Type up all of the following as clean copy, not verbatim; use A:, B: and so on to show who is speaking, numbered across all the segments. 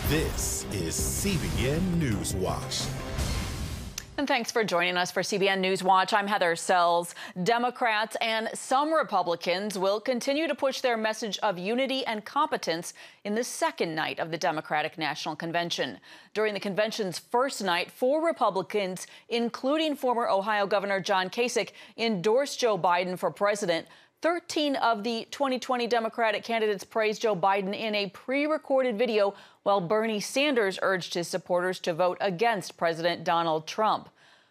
A: This is CBN News Watch.
B: And thanks for joining us for CBN News Watch. I'm Heather Sells. Democrats and some Republicans will continue to push their message of unity and competence in the second night of the Democratic National Convention. During the convention's first night, 4 Republicans, including former Ohio Governor John Kasich, endorsed Joe Biden for president. 13 of the 2020 Democratic candidates praised Joe Biden in a pre-recorded video, while Bernie Sanders urged his supporters to vote against President Donald Trump.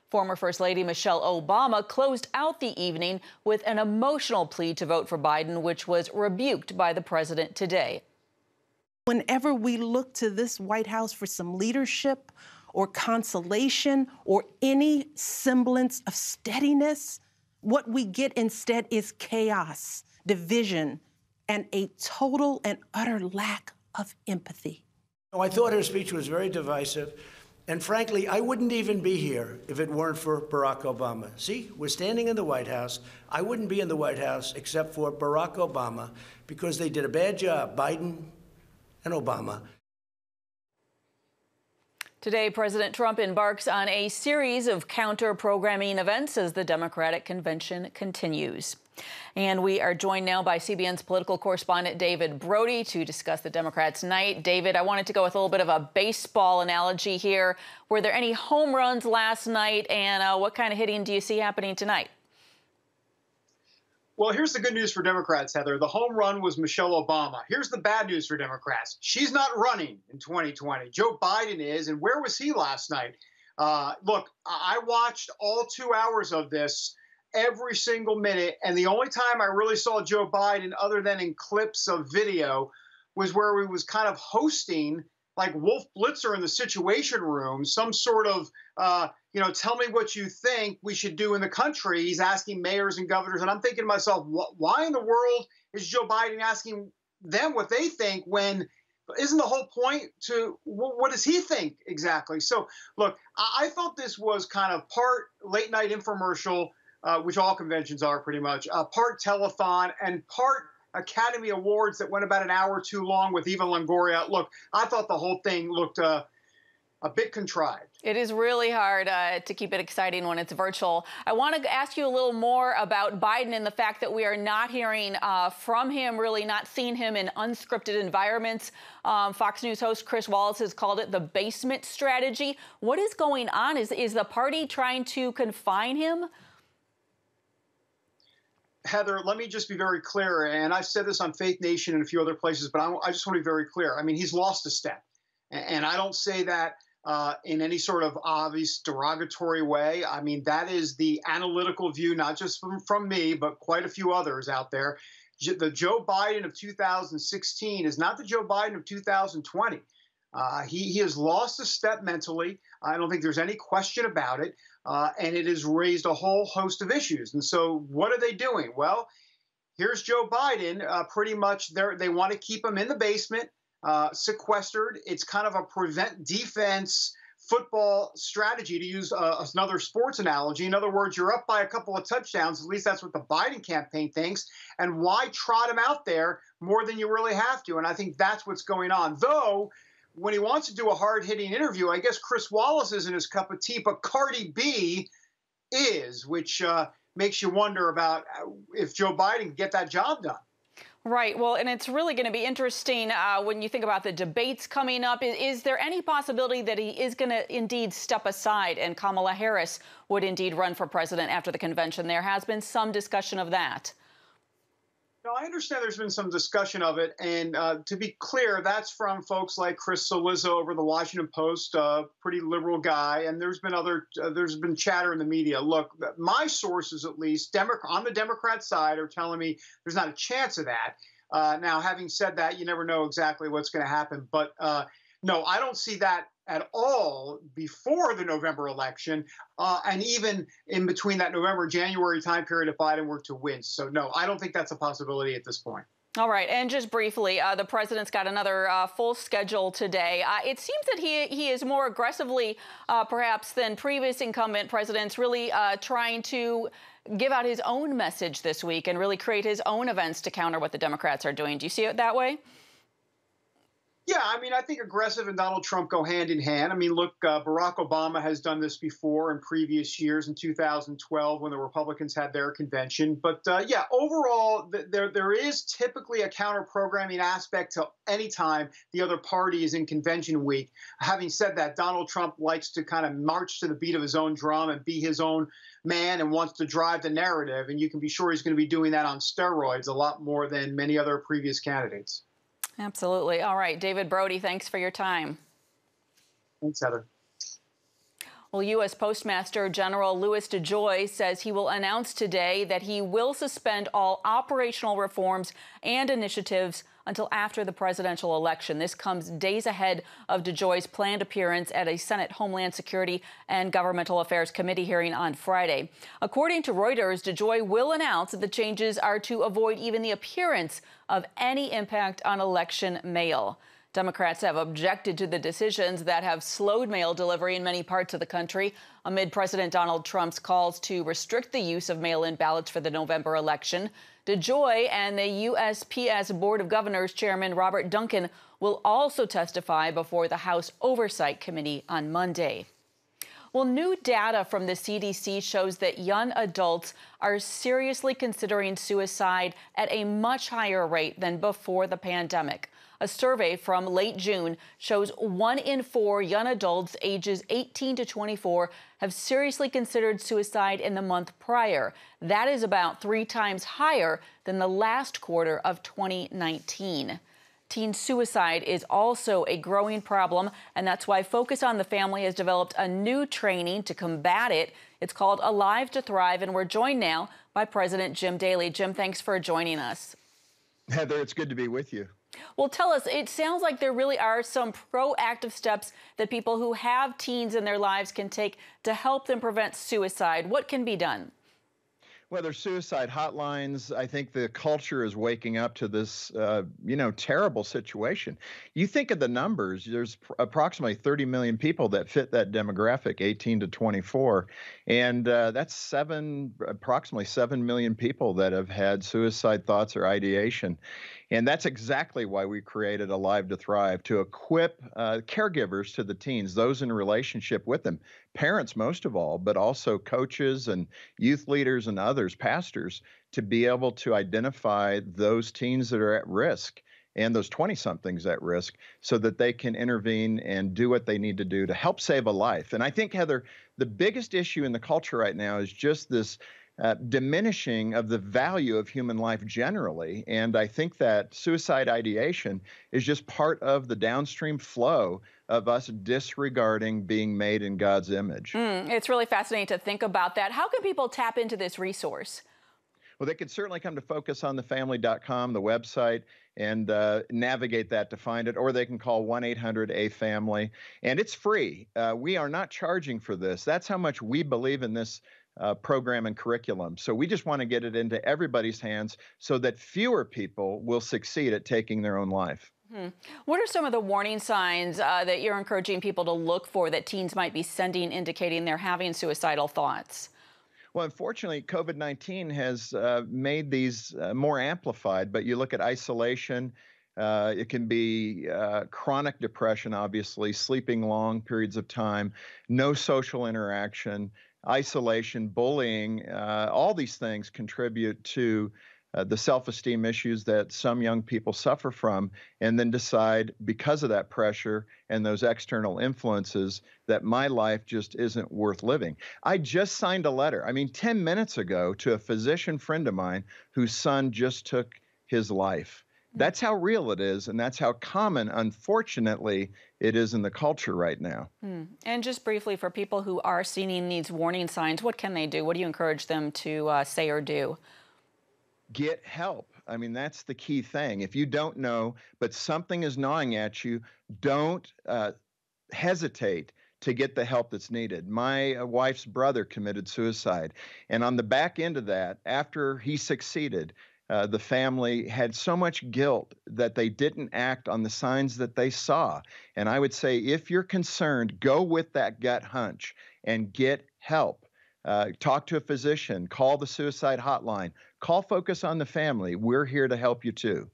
B: Former First Lady Michelle Obama closed out the evening with an emotional plea to vote for Biden, which was rebuked by the president today.
C: Whenever we look to this White House for some leadership or consolation or any semblance of steadiness, what we get instead is chaos, division, and a total and utter lack of empathy.
D: I thought her speech was very divisive, and frankly, I wouldn't even be here if it weren't for Barack Obama. See, we're standing in the White House. I wouldn't be in the White House except for Barack Obama, because they did a bad job, Biden and Obama.
B: Today, President Trump embarks on a series of counter-programming events as the Democratic convention continues. And we are joined now by CBN's political correspondent David Brody to discuss the Democrats' night. David, I wanted to go with a little bit of a baseball analogy here. Were there any home runs last night, and what kind of hitting do you see happening tonight?
E: Well, here's the good news for Democrats, Heather. The home run was Michelle Obama. Here's the bad news for Democrats. She's not running in 2020. Joe Biden is, and where was he last night? Look, I watched all 2 hours of this, every single minute, and the only time I really saw Joe Biden, other than in clips of video, was where he was kind of hosting, like Wolf Blitzer in the Situation Room, some sort of, tell me what you think we should do in the country. He's asking mayors and governors, and I'm thinking to myself, why in the world is Joe Biden asking them what they think when isn't the whole point to what does he think exactly? So, look, I thought this was kind of part late night infomercial, which all conventions are pretty much, part telethon and part Academy Awards that went about an hour too long with Eva Longoria. Look, I thought the whole thing looked a bit contrived.
B: It is really hard to keep it exciting when it's virtual. I want to ask you a little more about Biden and the fact that we are not hearing from him, really not seeing him in unscripted environments. Fox News host Chris Wallace has called it the basement strategy. What is going on? Is the party trying to confine him?
E: Heather, let me just be very clear, and I've said this on Faith Nation and a few other places, but I just want to be very clear. I mean, he's lost a step, and I don't say that in any sort of obvious derogatory way. I mean, that is the analytical view, not just from me, but quite a few others out there. The Joe Biden of 2016 is not the Joe Biden of 2020. He has lost a step mentally. I don't think there's any question about it. And it has raised a whole host of issues. And so what are they doing? Well, here's Joe Biden. Pretty much they want to keep him in the basement, sequestered. It's kind of a prevent defense football strategy, to use another sports analogy. In other words, you're up by a couple of touchdowns. At least that's what the Biden campaign thinks. And why trot him out there more than you really have to? And I think that's what's going on. Though, when he wants to do a hard-hitting interview, I guess Chris Wallace isn't his cup of tea, but Cardi B is, which makes you wonder about if Joe Biden can get that job done.
B: Right. Well, and it's really going to be interesting when you think about the debates coming up. Is there any possibility that he is going to indeed step aside and Kamala Harris would indeed run for president after the convention? There has been some discussion of that.
E: No, I understand there's been some discussion of it, and to be clear, that's from folks like Chris Cillizza over the Washington Post, a pretty liberal guy, and there's been chatter in the media. Look, my sources, at least, on the Democrat side, are telling me there's not a chance of that. Now, having said that, you never know exactly what's going to happen, but no, I don't see that at all before the November election, and even in between that November-January time period if Biden were to win. So, no, I don't think that's a possibility at this point.
B: All right. And just briefly, the president's got another full schedule today. It seems that he is more aggressively, perhaps, than previous incumbent presidents, really trying to give out his own message this week and really create his own events to counter what the Democrats are doing. Do you see it that way?
E: Yeah, I mean, I think aggressive and Donald Trump go hand in hand. I mean, look, Barack Obama has done this before in previous years, in 2012 when the Republicans had their convention. But yeah, overall, there is typically a counter-programming aspect to any time the other party is in convention week. Having said that, Donald Trump likes to kind of march to the beat of his own drum and be his own man and wants to drive the narrative. And you can be sure he's going to be doing that on steroids a lot more than many other previous candidates.
B: Absolutely. All right, David Brody, thanks for your time.
E: Thanks, Heather.
B: Well, U.S. Postmaster General Louis DeJoy says he will announce today that he will suspend all operational reforms and initiatives until after the presidential election. This comes days ahead of DeJoy's planned appearance at a Senate Homeland Security and Governmental Affairs Committee hearing on Friday. According to Reuters, DeJoy will announce that the changes are to avoid even the appearance of any impact on election mail. Democrats have objected to the decisions that have slowed mail delivery in many parts of the country amid President Donald Trump's calls to restrict the use of mail-in ballots for the November election. DeJoy and the USPS Board of Governors Chairman Robert Duncan will also testify before the House Oversight Committee on Monday. Well, new data from the CDC shows that young adults are seriously considering suicide at a much higher rate than before the pandemic. A survey from late June shows 1 in 4 young adults ages 18 to 24 have seriously considered suicide in the month prior. That is about 3 times higher than the last quarter of 2019. Teen suicide is also a growing problem, and that's why Focus on the Family has developed a new training to combat it. It's called Alive to Thrive, and we're joined now by President Jim Daly. Jim, thanks for joining us.
F: Heather, it's good to be with you.
B: Well, tell us, it sounds like there really are some proactive steps that people who have teens in their lives can take to help them prevent suicide. What can be done?
F: Well, there's suicide hotlines. I think the culture is waking up to this, terrible situation. You think of the numbers, there's approximately 30 million people that fit that demographic, 18 to 24. And that's approximately 7 million people that have had suicide thoughts or ideation. And that's exactly why we created Alive to Thrive, to equip caregivers to the teens, those in relationship with them, parents most of all, but also coaches and youth leaders and others, pastors, to be able to identify those teens that are at risk and those 20-somethings at risk so that they can intervene and do what they need to do to help save a life. And I think, Heather, the biggest issue in the culture right now is just this diminishing of the value of human life generally. And I think that suicide ideation is just part of the downstream flow of us disregarding being made in God's image.
B: It's really fascinating to think about that. How can people tap into this resource?
F: Well, they can certainly come to focusonthefamily.com, the website, and navigate that to find it, or they can call 1-800-A-FAMILY, and it's free. We are not charging for this. That's how much we believe in this program and curriculum. So we just want to get it into everybody's hands so that fewer people will succeed at taking their own life.
B: What are some of the warning signs that you're encouraging people to look for that teens might be sending indicating they're having suicidal thoughts?
F: Well, unfortunately, COVID-19 has made these more amplified, but you look at isolation, it can be chronic depression, obviously, sleeping long periods of time, no social interaction, isolation, bullying, all these things contribute to the self-esteem issues that some young people suffer from, and then decide because of that pressure and those external influences that my life just isn't worth living. I just signed a letter, 10 minutes ago, to a physician friend of mine whose son just took his life. That's how real it is, and that's how common, unfortunately, it is in the culture right now.
B: And just briefly, for people who are seeing these warning signs, what can they do? What do you encourage them to say or do?
F: Get help. That's the key thing. If you don't know, but something is gnawing at you, don't hesitate to get the help that's needed. My wife's brother committed suicide, and on the back end of that, after he succeeded, the family had so much guilt that they didn't act on the signs that they saw. And I would say, if you're concerned, go with that gut hunch and get help. Talk to a physician, call the suicide hotline, call Focus on the Family. We're here to help you too.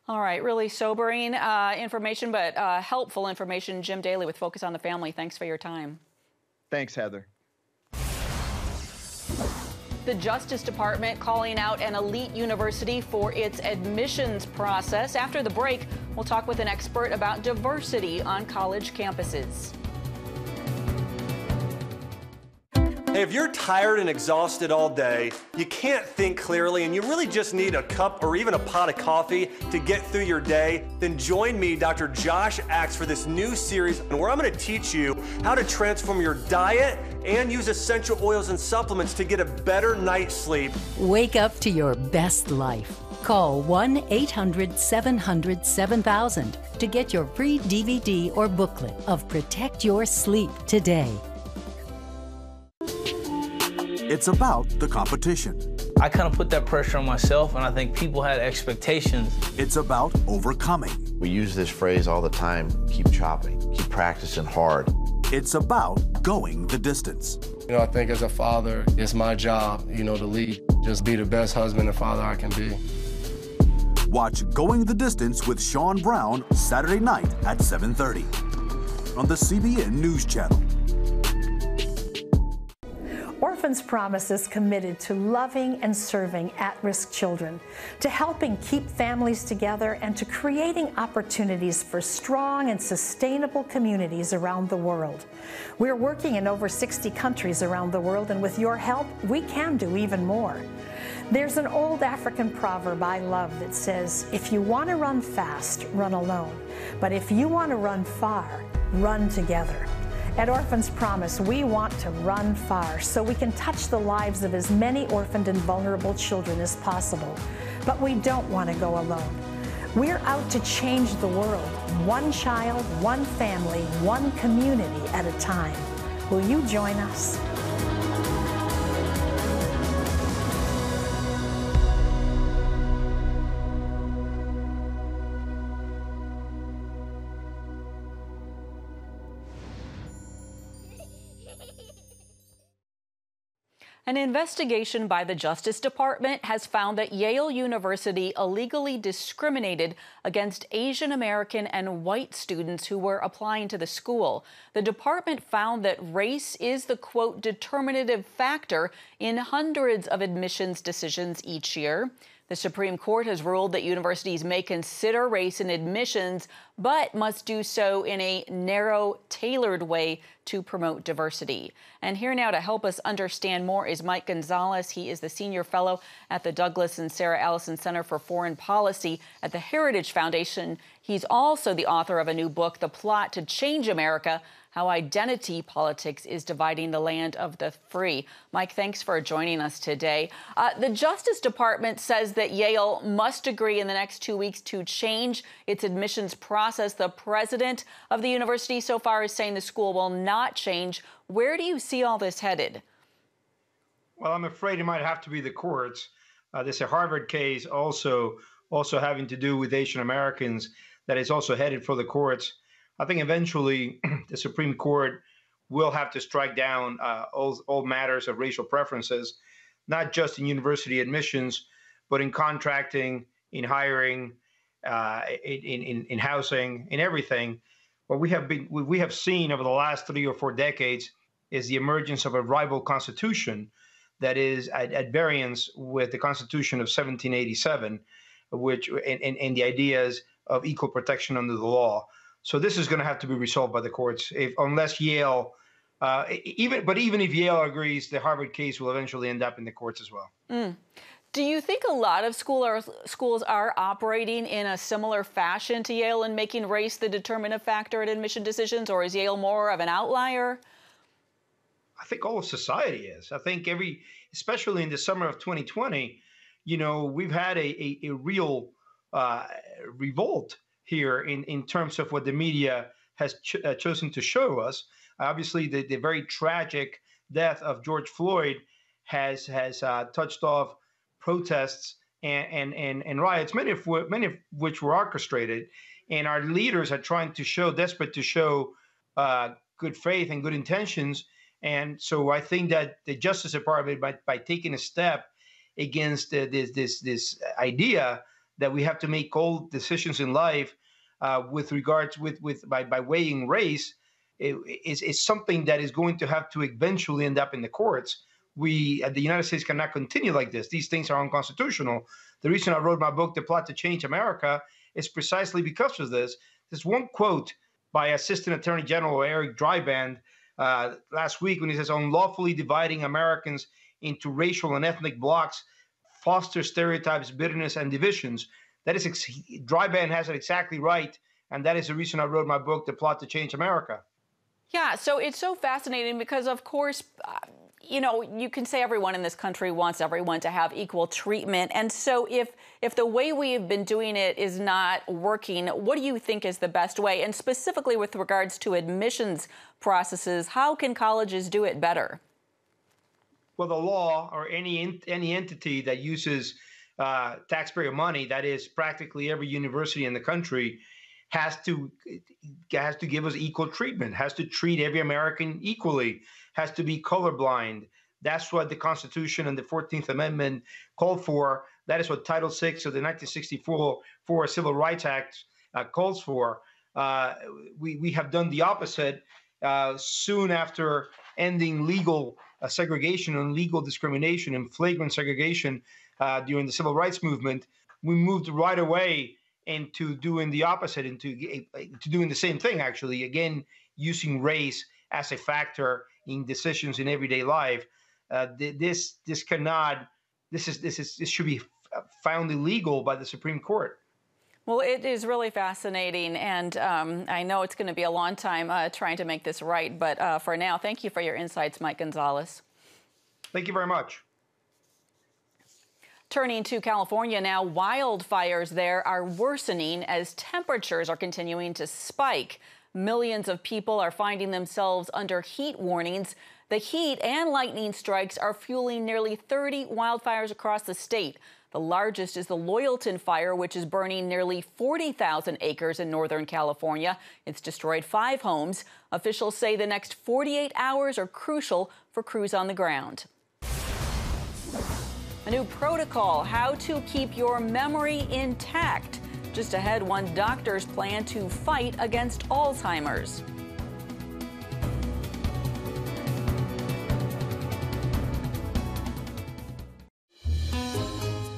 B: All right, really sobering information, but helpful information. Jim Daly with Focus on the Family. Thanks for your time.
F: Thanks, Heather.
B: The Justice Department calling out an elite university for its admissions process. After the break, we'll talk with an expert about diversity on college campuses.
G: Hey, if you're tired and exhausted all day, you can't think clearly, and you really just need a cup or even a pot of coffee to get through your day, then join me, Dr. Josh Axe, for this new series where I'm going to teach you how to transform your diet and use essential oils and supplements to get a better night's sleep.
H: Wake up to your best life. Call 1-800-700-7000 to get your free DVD or booklet of Protect Your Sleep today.
I: It's about the competition.
J: I kind of put that pressure on myself, and I think people had expectations.
I: It's about overcoming.
K: We use this phrase all the time, keep chopping, keep practicing hard.
I: It's about going the distance.
L: I think as a father, it's my job, to lead. Just be the best husband and father I can be.
I: Watch Going the Distance with Sean Brown Saturday night at 7:30 on the CBN News Channel.
M: Orphans Promise is committed to loving and serving at-risk children, to helping keep families together, and to creating opportunities for strong and sustainable communities around the world. We're working in over 60 countries around the world, and with your help, we can do even more. There's an old African proverb I love that says, if you want to run fast, run alone. But if you want to run far, run together. At Orphans Promise, we want to run far so we can touch the lives of as many orphaned and vulnerable children as possible. But we don't want to go alone. We're out to change the world, one child, one family, one community at a time. Will you join us?
B: An investigation by the Justice Department has found that Yale University illegally discriminated against Asian American and white students who were applying to the school. The department found that race is the, quote, determinative factor in hundreds of admissions decisions each year. The Supreme Court has ruled that universities may consider race in admissions, but must do so in a narrow, tailored way to promote diversity. And here now to help us understand more is Mike Gonzalez. He is the senior fellow at the Douglas and Sarah Allison Center for Foreign Policy at the Heritage Foundation. He's also the author of a new book, The Plot to Change America: How Identity Politics is Dividing the Land of the Free. Mike, thanks for joining us today. The Justice Department says that Yale must agree in the next 2 weeks to change its admissions process. The president of the university so far is saying the school will not change. Where do you see all this headed?
N: Well, I'm afraid it might have to be the courts. There's a Harvard case also having to do with Asian Americans that is also headed for the courts. I think eventually the Supreme Court will have to strike down all matters of racial preferences, not just in university admissions, but in contracting, in hiring, in housing, in everything. What we have seen over the last 3 or 4 decades is the emergence of a rival constitution that is at variance with the Constitution of 1787, which and the ideas of equal protection under the law. So this is going to have to be resolved by the courts, unless Yale, even if Yale agrees, the Harvard case will eventually end up in the courts as well.
B: Do you think a lot of schools are operating in a similar fashion to Yale and making race the determinative factor in admission decisions, or is Yale more of an outlier?
N: I think all of society is. I think especially in the summer of 2020, we've had a real revolt here in terms of what the media has chosen to show us. Obviously, the very tragic death of George Floyd has touched off protests and riots, many of which were orchestrated, and our leaders are desperate to show good faith and good intentions. And so I think that the Justice Department, by taking a step against this idea that we have to make cold decisions in life with regards by weighing race is something that is going to have to eventually end up in the courts. We at the United States cannot continue like this. These things are unconstitutional. The reason I wrote my book, The Plot to Change America, is precisely because of this. There's one quote by Assistant Attorney General Eric Dreiband last week when he says, unlawfully dividing Americans into racial and ethnic blocks fosters stereotypes, bitterness, and divisions. That is, Dreiband has it exactly right, and that is the reason I wrote my book, The Plot to Change America.
B: Yeah, so it's so fascinating because, of course, you know, you can say everyone in this country wants everyone to have equal treatment. And so if the way we've been doing it is not working, what do you think is the best way? And specifically with regards to admissions processes, how can colleges do it better?
N: Well, the law or any entity that uses taxpayer money, that is practically every university in the country, has to give us equal treatment, has to treat every American equally, has to be colorblind. That's what the Constitution and the 14th Amendment called for. That is what Title VI of the 1964 Civil Rights Act calls for. We have done the opposite. Soon after ending legal segregation and legal discrimination and flagrant segregation during the Civil Rights Movement, we moved right away into doing the opposite, into doing the same thing, actually, again, using race as a factor in decisions in everyday life. This should be found illegal by the Supreme Court.
B: Well, it is really fascinating, and I know it's going to be a long time trying to make this right, but for now, thank you for your insights, Mike Gonzalez.
N: Thank you very much.
B: Turning to California now, wildfires there are worsening as temperatures are continuing to spike. Millions of people are finding themselves under heat warnings. The heat and lightning strikes are fueling nearly 30 wildfires across the state. The largest is the Loyalton fire, which is burning nearly 40,000 acres in Northern California. It's destroyed 5 homes. Officials say the next 48 hours are crucial for crews on the ground. A new protocol, how to keep your memory intact. Just ahead, one doctor's plan to fight against Alzheimer's.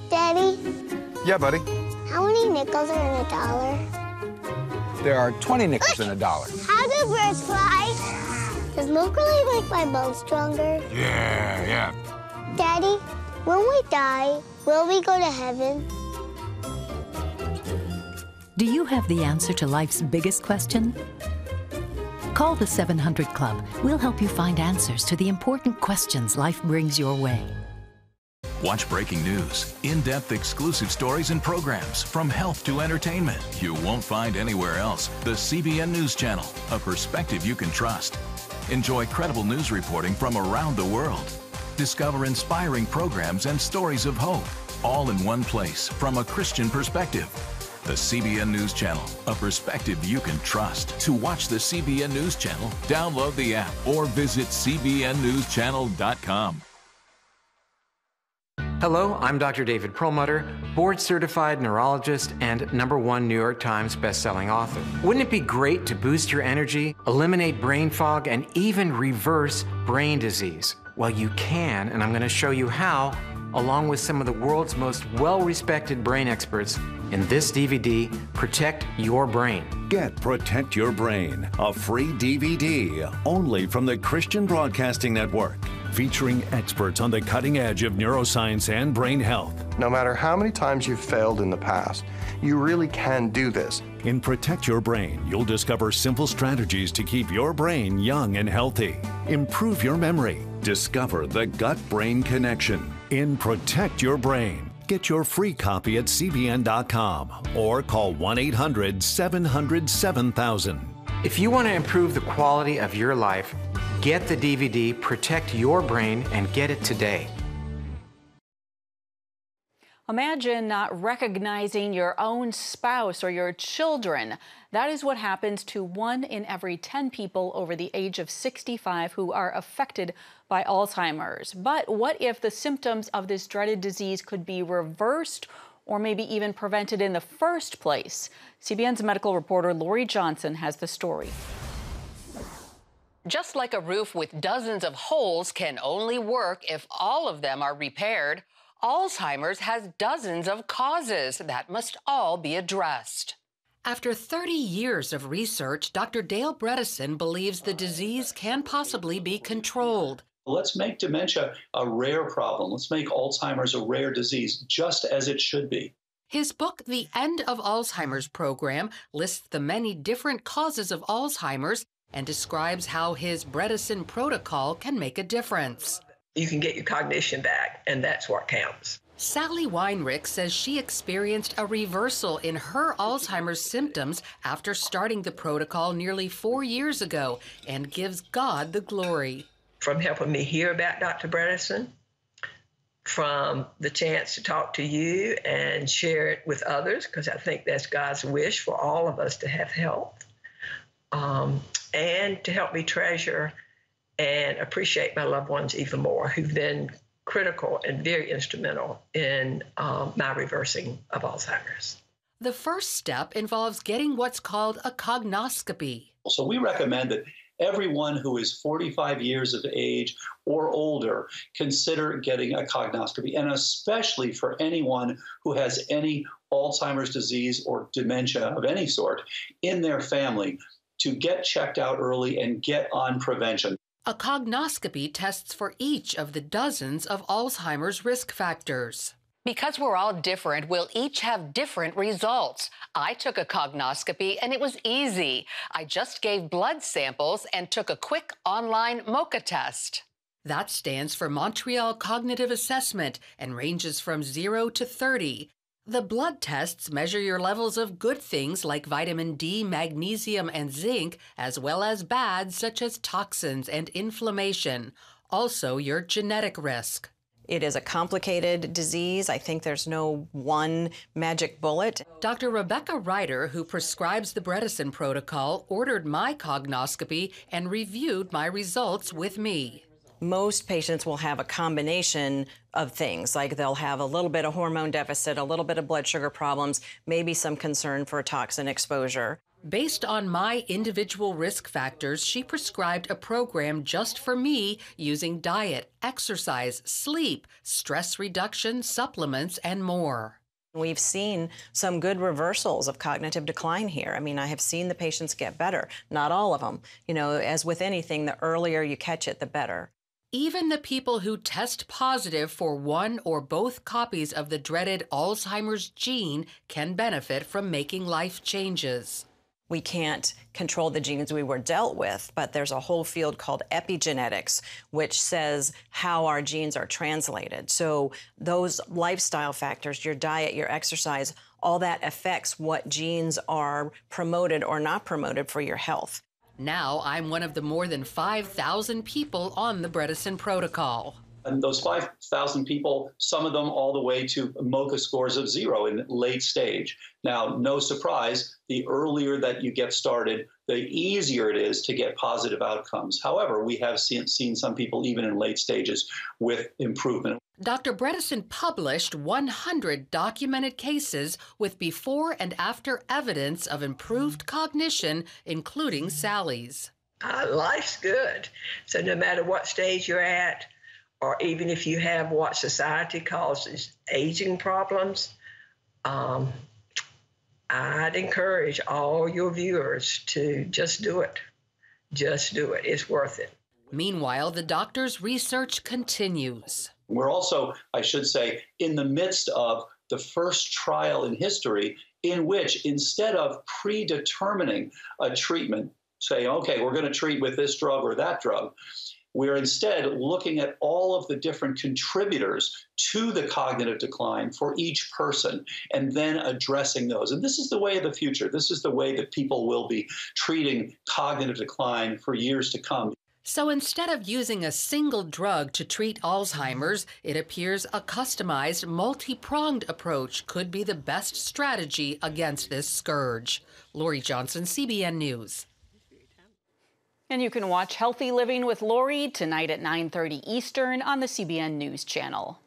O: Daddy?
P: Yeah, buddy?
O: How many nickels are in a dollar?
P: There are 20 nickels in a dollar.
O: How do birds fly? Does milk really make my bones stronger?
P: Yeah.
O: Daddy, when we die, will we go to heaven?
H: Do you have the answer to life's biggest question? Call the 700 Club. We'll help you find answers to the important questions life brings your way.
Q: Watch breaking news, in-depth exclusive stories and programs from health to entertainment you won't find anywhere else. The CBN News Channel, a perspective you can trust. Enjoy credible news reporting from around the world. Discover inspiring programs and stories of hope, all in one place from a Christian perspective. The CBN News Channel, a perspective you can trust. To watch the CBN News Channel, download the app or visit cbnnewschannel.com.
R: Hello, I'm Dr. David Perlmutter, board-certified neurologist and #1 New York Times bestselling author. Wouldn't it be great to boost your energy, eliminate brain fog, and even reverse brain disease? Well, you can, and I'm going to show you how, along with some of the world's most well-respected brain experts, in this DVD, Protect Your Brain.
S: Get Protect Your Brain, a free DVD only from the Christian Broadcasting Network, featuring experts on the cutting edge of neuroscience and brain health.
T: No matter how many times you've failed in the past, you really can do this.
S: In Protect Your Brain, you'll discover simple strategies to keep your brain young and healthy. Improve your memory. Discover the gut-brain connection. In Protect Your Brain. Get your free copy at cbn.com or call 1-800-700-7000.
R: If you want to improve the quality of your life, get the DVD Protect Your Brain and get it today.
B: Imagine not recognizing your own spouse or your children. That is what happens to 1 in every 10 people over the age of 65 who are affected by Alzheimer's. But what if the symptoms of this dreaded disease could be reversed or maybe even prevented in the first place? CBN's medical reporter Lori Johnson has the story.
U: Just like a roof with dozens of holes can only work if all of them are repaired, Alzheimer's has dozens of causes that must all be addressed. After 30 years of research, Dr. Dale Bredesen believes the disease can possibly be controlled.
V: Let's make dementia a rare problem. Let's make Alzheimer's a rare disease, just as it should be.
U: His book, The End of Alzheimer's Program, lists the many different causes of Alzheimer's and describes how his Bredesen protocol can make a difference.
W: You can get your cognition back, and that's what counts.
U: Sally Weinrich says she experienced a reversal in her Alzheimer's symptoms after starting the protocol nearly 4 years ago, and gives God the glory.
W: From helping me hear about Dr. Bredesen, from the chance to talk to you and share it with others, because I think that's God's wish for all of us to have health, and to help me treasure and appreciate my loved ones even more, who've been critical and very instrumental in my reversing of Alzheimer's.
U: The first step involves getting what's called a cognoscopy.
V: So we recommend that everyone who is 45 years of age or older consider getting a cognoscopy, and especially for anyone who has any Alzheimer's disease or dementia of any sort in their family, to get checked out early and get on prevention.
U: A cognoscopy tests for each of the dozens of Alzheimer's risk factors. Because we're all different, we'll each have different results. I took a cognoscopy and it was easy. I just gave blood samples and took a quick online MoCA test. That stands for Montreal Cognitive Assessment and ranges from 0 to 30. The blood tests measure your levels of good things like vitamin D, magnesium, and zinc, as well as bad such as toxins and inflammation. Also, your genetic risk.
X: It is a complicated disease. I think there's no one magic bullet.
U: Dr. Rebecca Ryder, who prescribes the Bredesen protocol, ordered my cognoscopy and reviewed my results with me.
X: Most patients will have a combination of things, like they'll have a little bit of hormone deficit, a little bit of blood sugar problems, maybe some concern for toxin exposure.
U: Based on my individual risk factors, she prescribed a program just for me using diet, exercise, sleep, stress reduction, supplements, and more.
X: We've seen some good reversals of cognitive decline here. I mean, I have seen the patients get better. Not all of them. You know, as with anything, the earlier you catch it, the better.
U: Even the people who test positive for one or both copies of the dreaded Alzheimer's gene can benefit from making life changes.
X: We can't control the genes we were dealt with, but there's a whole field called epigenetics, which says how our genes are translated. So those lifestyle factors, your diet, your exercise, all that affects what genes are promoted or not promoted for your health.
U: Now I'm one of the more than 5,000 people on the Bredesen protocol.
V: And those 5,000 people, some of them all the way to MoCA scores of 0 in late stage. Now, no surprise, the earlier that you get started, the easier it is to get positive outcomes. However, we have seen some people even in late stages with improvement.
U: Dr. Bredesen published 100 documented cases with before and after evidence of improved cognition, including Sally's.
W: Life's good. So no matter what stage you're at, or even if you have what society calls aging problems, I'd encourage all your viewers to just do it. Just do it. It's worth it.
U: Meanwhile, the doctor's research continues.
V: We're also, I should say, in the midst of the first trial in history in which, instead of predetermining a treatment, saying, okay, we're going to treat with this drug or that drug, we're instead looking at all of the different contributors to the cognitive decline for each person and then addressing those. And this is the way of the future. This is the way that people will be treating cognitive decline for years to come.
U: So instead of using a single drug to treat Alzheimer's, it appears a customized, multi-pronged approach could be the best strategy against this scourge. Lori Johnson, CBN News.
B: And you can watch Healthy Living with Lori tonight at 9:30 Eastern on the CBN News Channel.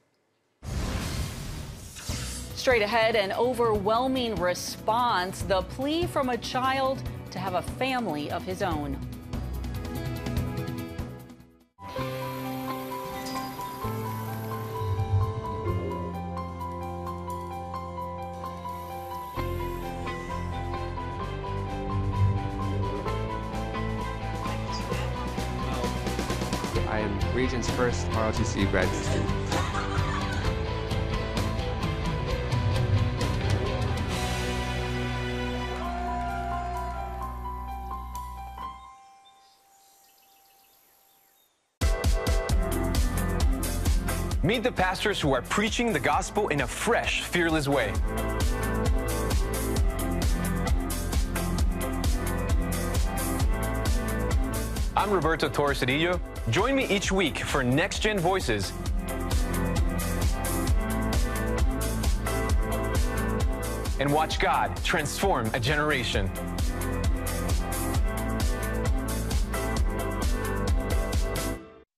B: Straight ahead, an overwhelming response, the plea from a child to have a family of his own.
A: I am Region's first ROTC graduate student.
C: Meet the pastors who are preaching the gospel in a fresh, fearless way. I'm Roberto Torres Cedillo. Join me each week for Next Gen Voices. And watch God transform a generation.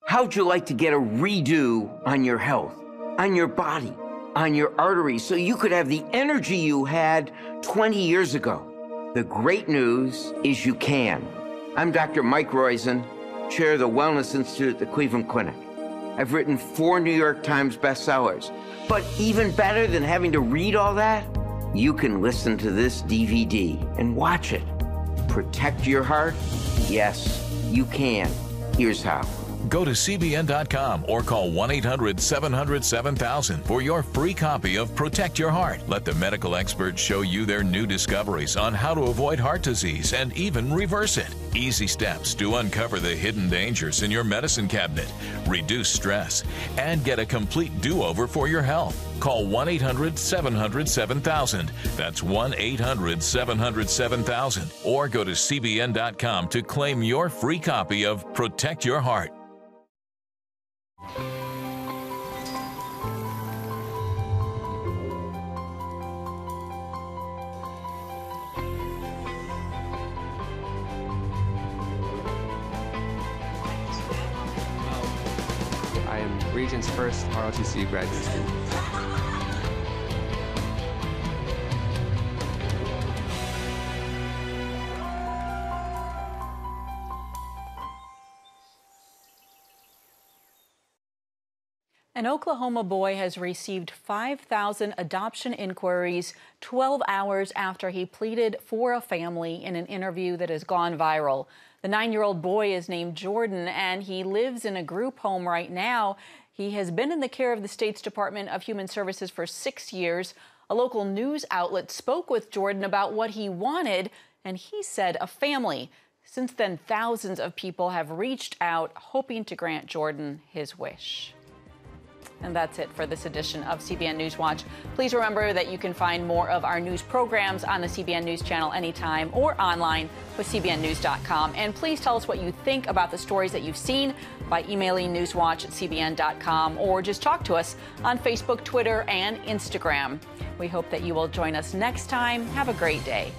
D: How'd you like to get a redo on your health, on your body, on your arteries, so you could have the energy you had 20 years ago? The great news is you can. I'm Dr. Mike Roizen, chair of the Wellness Institute at the Cleveland Clinic. I've written 4 New York Times bestsellers. But even better than having to read all that, you can listen to this DVD and watch it. Protect your heart? Yes, you can. Here's how.
Q: Go to CBN.com or call 1-800-700-7000 for your free copy of Protect Your Heart. Let the medical experts show you their new discoveries on how to avoid heart disease and even reverse it. Easy steps to uncover the hidden dangers in your medicine cabinet, reduce stress, and get a complete do-over for your health. Call 1-800-700-7000. That's 1-800-700-7000. Or go to CBN.com to claim your free copy of Protect Your Heart.
A: I am Region's first ROTC graduate student.
B: An Oklahoma boy has received 5,000 adoption inquiries 12 hours after he pleaded for a family in an interview that has gone viral. The 9-year-old boy is named Jordan, and he lives in a group home right now. He has been in the care of the state's Department of Human Services for 6 years. A local news outlet spoke with Jordan about what he wanted, and he said a family. Since then, thousands of people have reached out hoping to grant Jordan his wish. And that's it for this edition of CBN News Watch. Please remember that you can find more of our news programs on the CBN News channel anytime or online with cbnnews.com. And please tell us what you think about the stories that you've seen by emailing newswatch@cbn.com or just talk to us on Facebook, Twitter, and Instagram. We hope that you will join us next time. Have a great day.